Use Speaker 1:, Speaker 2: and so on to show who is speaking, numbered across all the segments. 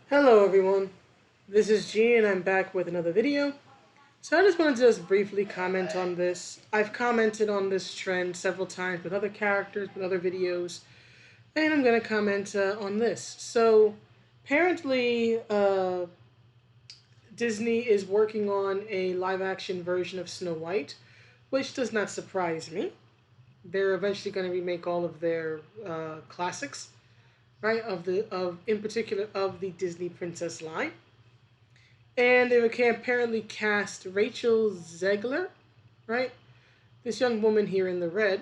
Speaker 1: Hello everyone, this is G and I'm back with another video. So I just wanted to briefly comment on this. I've commented on this trend several times with other characters, with other videos, and I'm going to comment on this. So apparently Disney is working on a live action version of Snow White, which does not surprise me. They're eventually going to remake all of their classics, right? In particular of the Disney princess line. And they can apparently cast Rachel Zegler, right? This young woman here in the red,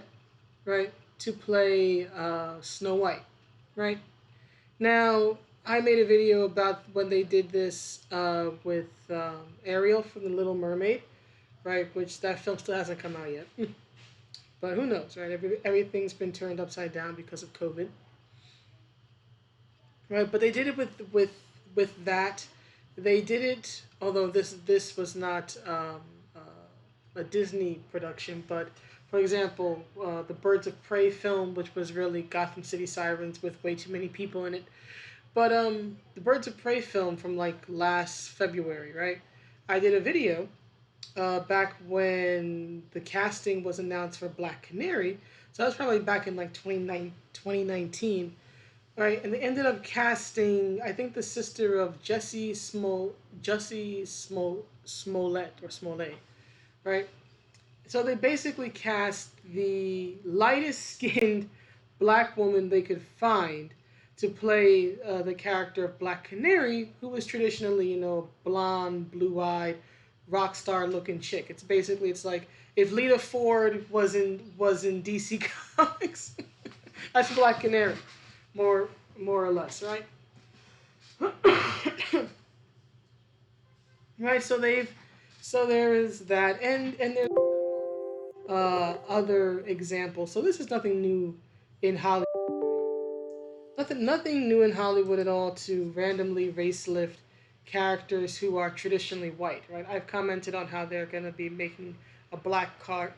Speaker 1: right? To play Snow White, right? Now, I made a video about when they did this with Ariel from The Little Mermaid, right? Which that film still hasn't come out yet. But who knows, right? Everything's been turned upside down because of COVID, right? But they did it with that. They did it, although this was not a Disney production, but for example, the Birds of Prey film, which was really Gotham City Sirens with way too many people in it. But the Birds of Prey film from like last February, right? I did a video back when the casting was announced for Black Canary. So that was probably back in like 2019, right? And they ended up casting, I think, the sister of Smollett or Smollett, right? So they basically cast the lightest skinned black woman they could find to play the character of Black Canary, who was traditionally, blonde, blue eyed, rock star looking chick. It's like if Lita Ford was in DC Comics, that's Black Canary, more more or less, right? Right. So there is that, and there's other examples. So this is nothing new in Hollywood. Nothing new in Hollywood at all to randomly race lift characters who are traditionally white, right? I've commented on how they're going to be making a black Clark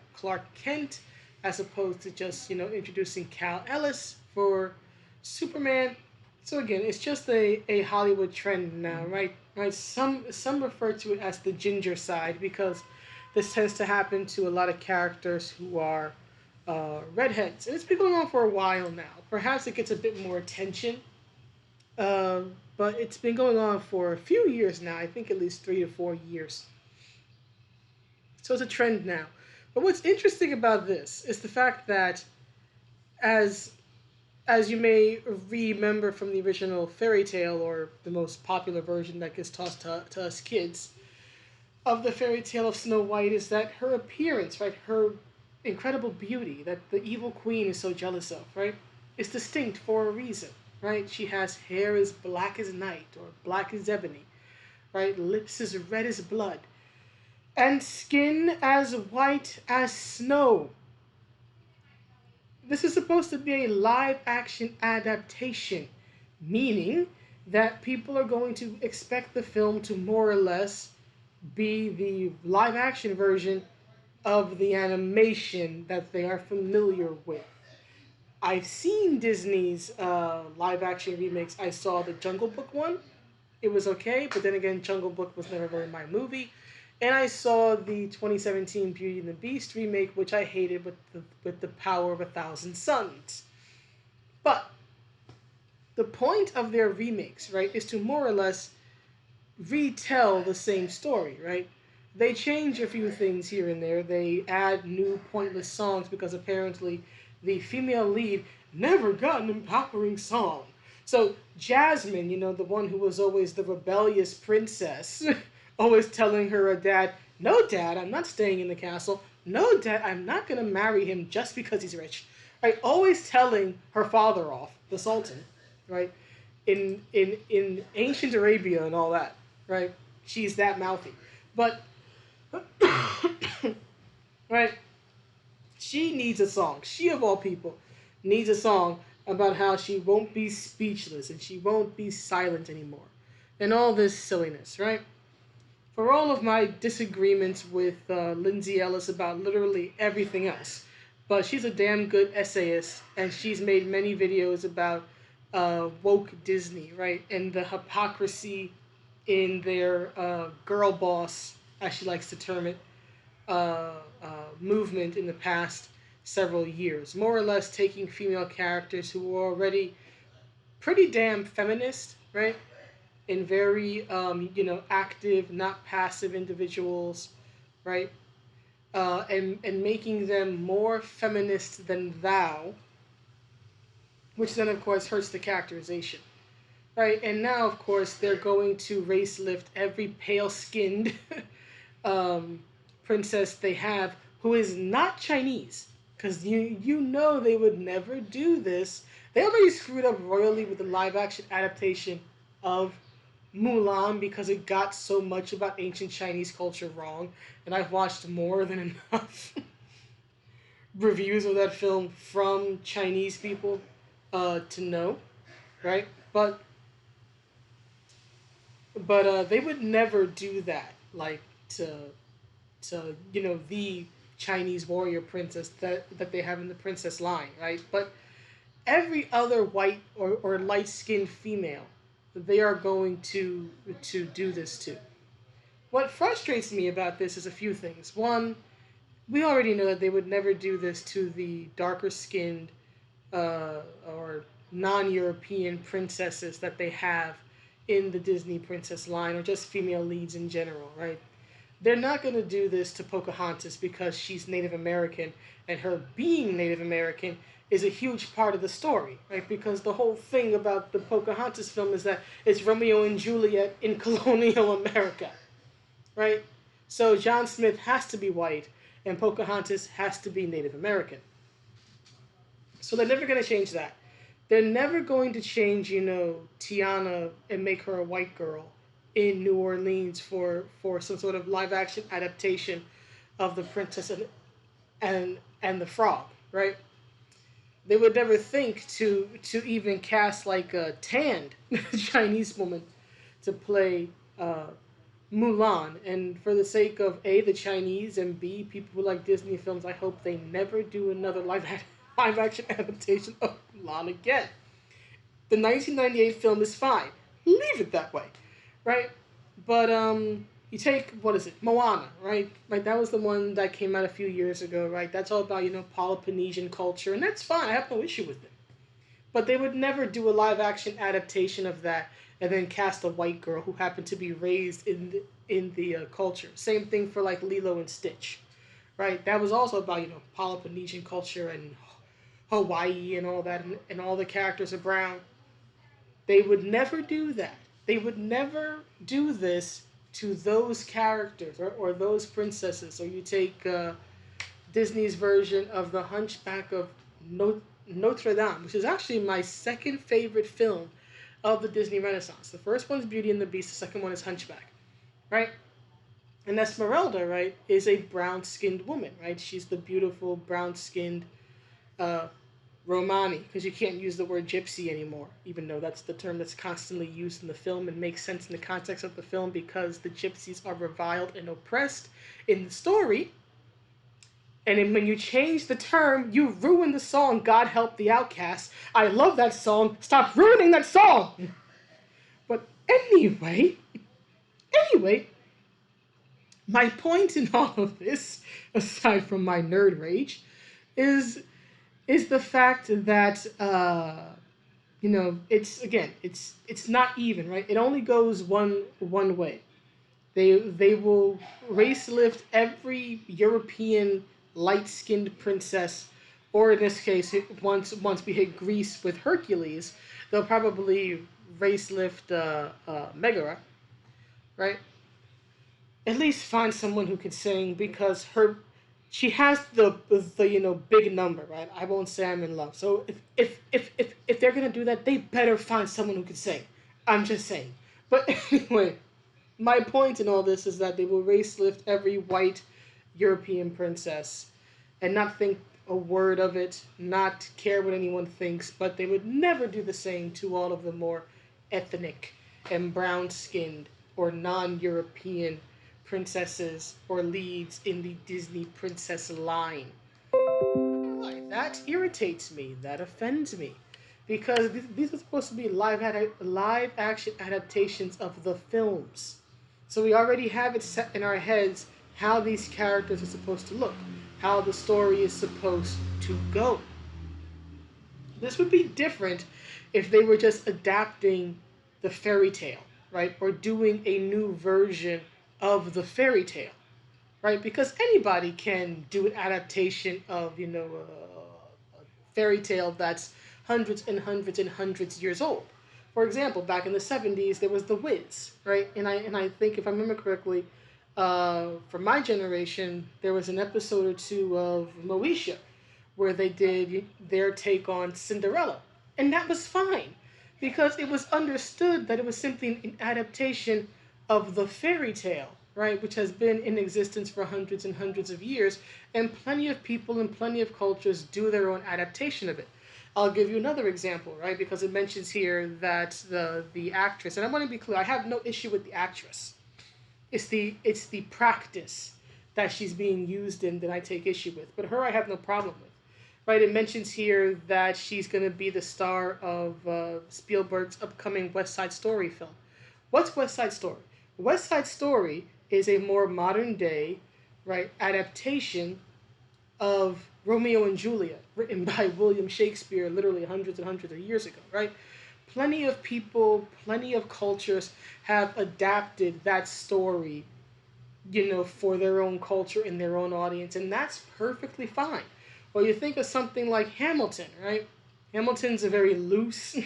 Speaker 1: Kent as opposed to just, introducing Kal Ellis for Superman. So again, it's just a Hollywood trend now, right? Right. Some refer to it as the ginger side because this tends to happen to a lot of characters who are redheads, and it's been going on for a while now. Perhaps it gets a bit more attention, but it's been going on for a few years now. I think at least 3 to 4 years. So it's a trend now. But what's interesting about this is the fact that, as as you may remember from the original fairy tale, or the most popular version that gets tossed to us kids, of the fairy tale of Snow White, is that her appearance, right, her incredible beauty that the evil queen is so jealous of, right, is distinct for a reason, right? She has hair as black as night or black as ebony, right? Lips as red as blood, and skin as white as snow. This is supposed to be a live action adaptation, meaning that people are going to expect the film to more or less be the live action version of the animation that they are familiar with. I've seen Disney's live action remakes. I saw the Jungle Book one. It was okay, but then again, Jungle Book was never really my movie. And I saw the 2017 Beauty and the Beast remake, which I hated with the power of 1,000 suns. But the point of their remakes, right, is to more or less retell the same story, right? They change a few things here and there. They add new pointless songs because apparently the female lead never got an empowering song. So Jasmine, the one who was always the rebellious princess, always telling her dad, "No, Dad, I'm not staying in the castle. No, Dad, I'm not gonna marry him just because he's rich." Right? Always telling her father off, the Sultan, right? In ancient Arabia and all that, right? She's that mouthy, but right, she needs a song. She of all people needs a song about how she won't be speechless and she won't be silent anymore, and all this silliness, right? For all of my disagreements with Lindsay Ellis about literally everything else, but she's a damn good essayist, and she's made many videos about woke Disney, right? And the hypocrisy in their girl boss, as she likes to term it, movement in the past several years. More or less taking female characters who were already pretty damn feminist, right? And very, active, not passive individuals, right? And making them more feminist than thou, which then, of course, hurts the characterization. Right, and now, of course, they're going to race lift every pale skinned um, princess they have who is not Chinese. Because you know they would never do this. They already screwed up royally with the live action adaptation of Mulan because it got so much about ancient Chinese culture wrong. And I've watched more than enough reviews of that film from Chinese people to know, right? But they would never do that, like to the Chinese warrior princess that they have in the princess line, right? But every other white or light skinned female, they are going to do this to. What frustrates me about this is a few things. One, we already know that they would never do this to the darker skinned or non-European princesses that they have in the Disney princess line, or just female leads in general, right? They're not going to do this to Pocahontas because she's Native American, and her being Native American is a huge part of the story, right? Because the whole thing about the Pocahontas film is that it's Romeo and Juliet in colonial America, right? So John Smith has to be white, and Pocahontas has to be Native American. So they're never going to change that. They're never going to change, Tiana and make her a white girl in New Orleans for some sort of live action adaptation of the Princess and the Frog, right? They would never think to even cast like a tanned Chinese woman to play Mulan. And for the sake of A, the Chinese, and B, people who like Disney films, I hope they never do another live action adaptation of Mulan again. The 1998 film is fine. Leave it that way, right? But you take, what is it, Moana, right? Like that was the one that came out a few years ago, right? That's all about Polynesian culture, and that's fine. I have no issue with it. But they would never do a live action adaptation of that and then cast a white girl who happened to be raised in the culture. Same thing for like Lilo and Stitch, right? That was also about Polynesian culture and Hawaii and all that, and all the characters are brown. They would never do that. They would never do this to those characters or those princesses. Or you take Disney's version of The Hunchback of Notre Dame, which is actually my second favorite film of the Disney Renaissance. The first one's Beauty and the Beast, the second one is Hunchback, right? And Esmeralda, right, is a brown skinned woman, right? She's the beautiful brown skinned uh, Romani, because you can't use the word gypsy anymore, even though that's the term that's constantly used in the film and makes sense in the context of the film because the gypsies are reviled and oppressed in the story. And when you change the term, you ruin the song God Help the Outcast. I love that song. Stop ruining that song! But anyway, my point in all of this, aside from my nerd rage, is is the fact that it's not even, right. It only goes one way. They will race lift every European light skinned princess, or in this case, once we hit Greece with Hercules, they'll probably race lift Megara, right. At least find someone who can sing because she has the big number, right? I won't say I'm in love. So if they're gonna do that, they better find someone who can sing. I'm just saying. But anyway, my point in all this is that they will race lift every white European princess and not think a word of it, not care what anyone thinks, but they would never do the same to all of the more ethnic and brown skinned or non European princesses or leads in the Disney princess line. Why? That irritates me. That offends me. because these are supposed to be live action adaptations of the films. So we already have it set in our heads how these characters are supposed to look, how the story is supposed to go. This would be different if they were just adapting the fairy tale, right? Or doing a new version of the fairy tale, right? Because anybody can do an adaptation of, a fairy tale that's hundreds and hundreds and hundreds years old. For example, back in the 70s, there was The Wiz, right? And I think, if I remember correctly, for my generation, there was an episode or two of Moesha where they did their take on Cinderella. And that was fine because it was understood that it was simply an adaptation of the fairy tale, right, which has been in existence for hundreds and hundreds of years, and plenty of people and plenty of cultures do their own adaptation of it. I'll give you another example, right, because it mentions here that the actress, and I want to be clear, I have no issue with the actress. It's the practice that she's being used in that I take issue with. But her, I have no problem with. Right? It mentions here that she's going to be the star of Spielberg's upcoming West Side Story film. What's West Side Story? West Side Story is a more modern day, right, adaptation of Romeo and Juliet, written by William Shakespeare literally hundreds and hundreds of years ago, right? Plenty of people, plenty of cultures have adapted that story, for their own culture and their own audience, and that's perfectly fine. Or you think of something like Hamilton, right? Hamilton's a very loose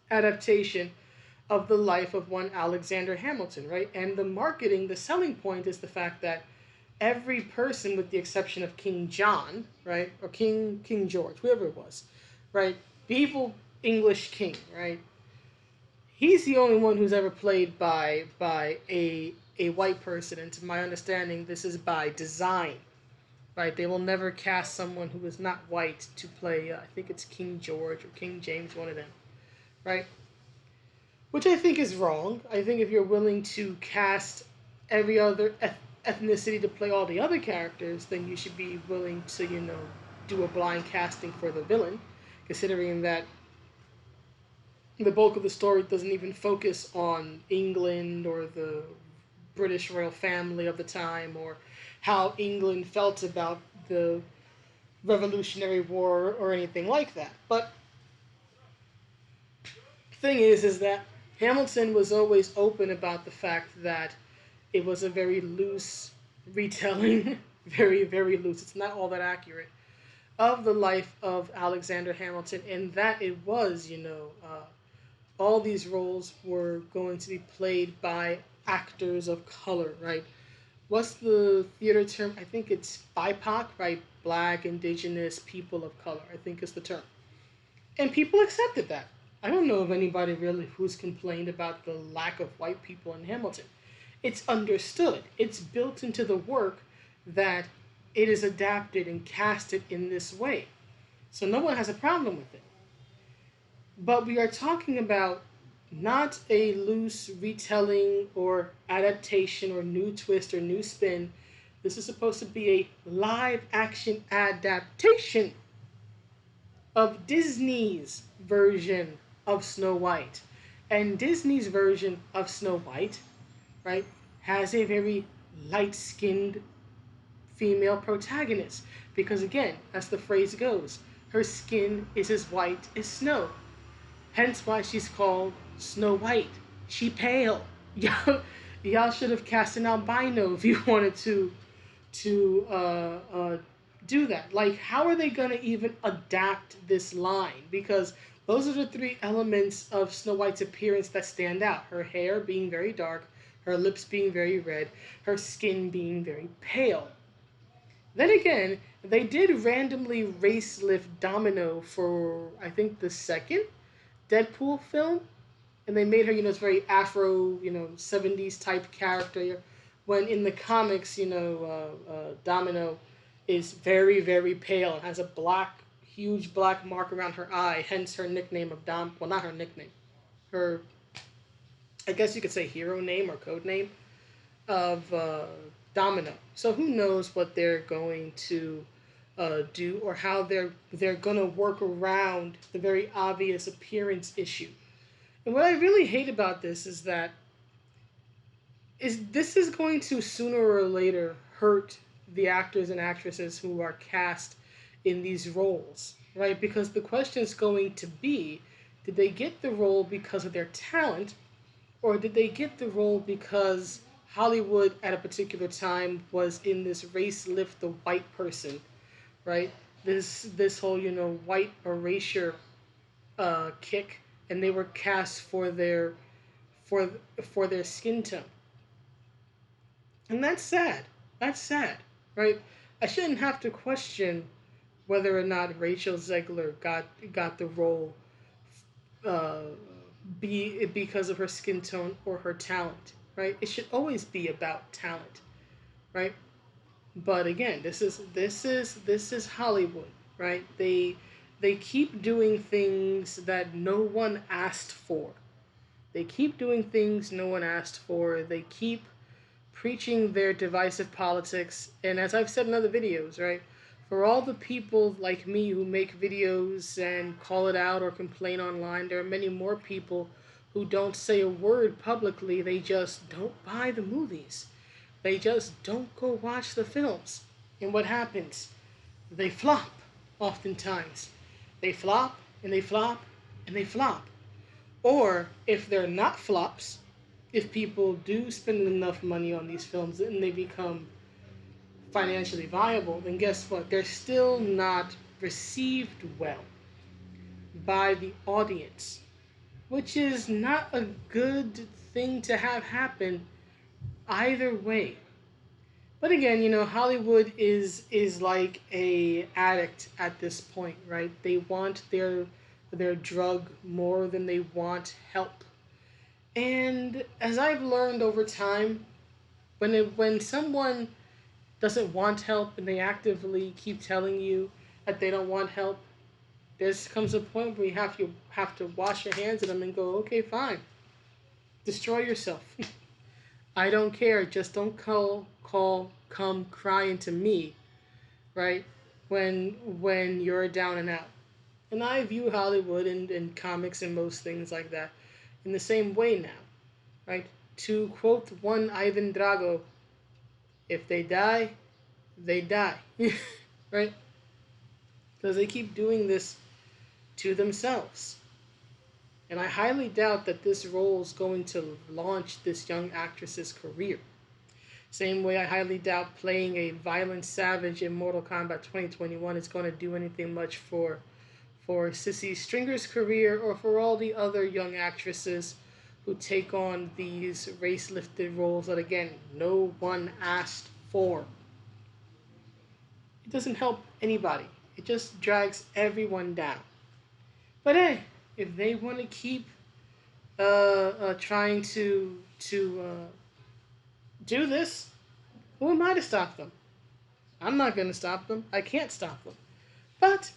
Speaker 1: adaptation of the life of one Alexander Hamilton, right? And the marketing, the selling point is the fact that every person, with the exception of King John, right, or King George, whoever it was, right, the evil English king, right, he's the only one who's ever played by a white person, and to my understanding, this is by design, right? They will never cast someone who is not white to play. I think it's King George or King James, one of them, right? Which I think is wrong. I think if you're willing to cast every other ethnicity to play all the other characters, then you should be willing to, do a blind casting for the villain, considering that the bulk of the story doesn't even focus on England or the British royal family of the time or how England felt about the Revolutionary War or anything like that. But the thing is that Hamilton was always open about the fact that it was a very loose retelling, very, very loose. It's not all that accurate of the life of Alexander Hamilton, and that it was, all these roles were going to be played by actors of color, right? What's the theater term? I think it's BIPOC, right? Black, Indigenous, people of color, I think is the term. And people accepted that. I don't know of anybody really who's complained about the lack of white people in Hamilton. It's understood. It's built into the work that it is adapted and casted in this way. So no one has a problem with it. But we are talking about not a loose retelling or adaptation or new twist or new spin. This is supposed to be a live action adaptation of Disney's version of Snow White. And Disney's version of Snow White, right, has a very light skinned female protagonist. Because again, as the phrase goes, her skin is as white as snow. Hence why she's called Snow White. She pale. Y'all should have cast an albino if you wanted to do that. Like, how are they gonna even adapt this line? Because those are the three elements of Snow White's appearance that stand out: her hair being very dark, her lips being very red, her skin being very pale. Then again, they did randomly race lift Domino for, I think, the second Deadpool film, and they made her, it's very Afro, 70s type character. When in the comics, Domino is very, very pale and has a huge black mark around her eye, hence her nickname of Well, not her nickname, her, I guess you could say, hero name or code name of Domino. So who knows what they're going to do, or how they're gonna work around the very obvious appearance issue. And what I really hate about this is that this is going to sooner or later hurt the actors and actresses who are cast in these roles, right? Because the question is going to be, did they get the role because of their talent, or did they get the role because Hollywood at a particular time was in this race lift the white person, right? This whole white erasure kick, and they were cast for for their skin tone, and that's sad. That's sad, right? I shouldn't have to question whether or not Rachel Zegler got the role uh, be because of her skin tone or her talent, right? It should always be about talent, right? But again, this is Hollywood, right? They keep doing things that no one asked for. They keep doing things no one asked for. They keep preaching their divisive politics. And as I've said in other videos, right, for all the people like me who make videos and call it out or complain online, there are many more people who don't say a word publicly. They just don't buy the movies. They just don't go watch the films. And what happens? They flop, oftentimes. They flop, and they flop, and they flop. Or if they're not flops, if people do spend enough money on these films and they become financially viable, then guess what? They're still not received well by the audience, which is not a good thing to have happen either way. But again, Hollywood is like a addict at this point, right? They want their drug more than they want help. And as I've learned over time, when someone doesn't want help and they actively keep telling you that they don't want help, there comes a point where you have to wash your hands of them and go, okay, fine, destroy yourself. I don't care. Just don't come crying to me, right? When you're down and out. And I view Hollywood and comics and most things like that in the same way now, right? To quote one Ivan Drago, if they die, they die, right? Because they keep doing this to themselves. And I highly doubt that this role is going to launch this young actress's career. Same way I highly doubt playing a violent savage in Mortal Kombat 2021 is going to do anything much for Sissy Stringer's career or for all the other young actresses who take on these race-lifted roles that, again, no one asked for. It doesn't help anybody. It just drags everyone down. But hey, if they want to keep trying to do this, who am I to stop them? I'm not going to stop them. I can't stop them. But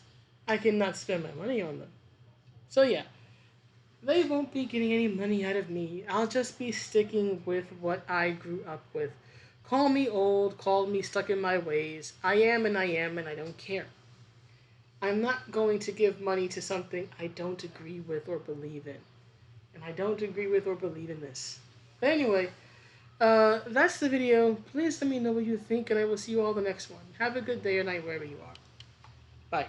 Speaker 1: I cannot spend my money on them. So yeah, they won't be getting any money out of me. I'll just be sticking with what I grew up with. Call me old, call me stuck in my ways. I am, and I don't care. I'm not going to give money to something I don't agree with or believe in. And I don't agree with or believe in this. But anyway, that's the video. Please let me know what you think, and I will see you all the next one. Have a good day or night wherever you are. Bye.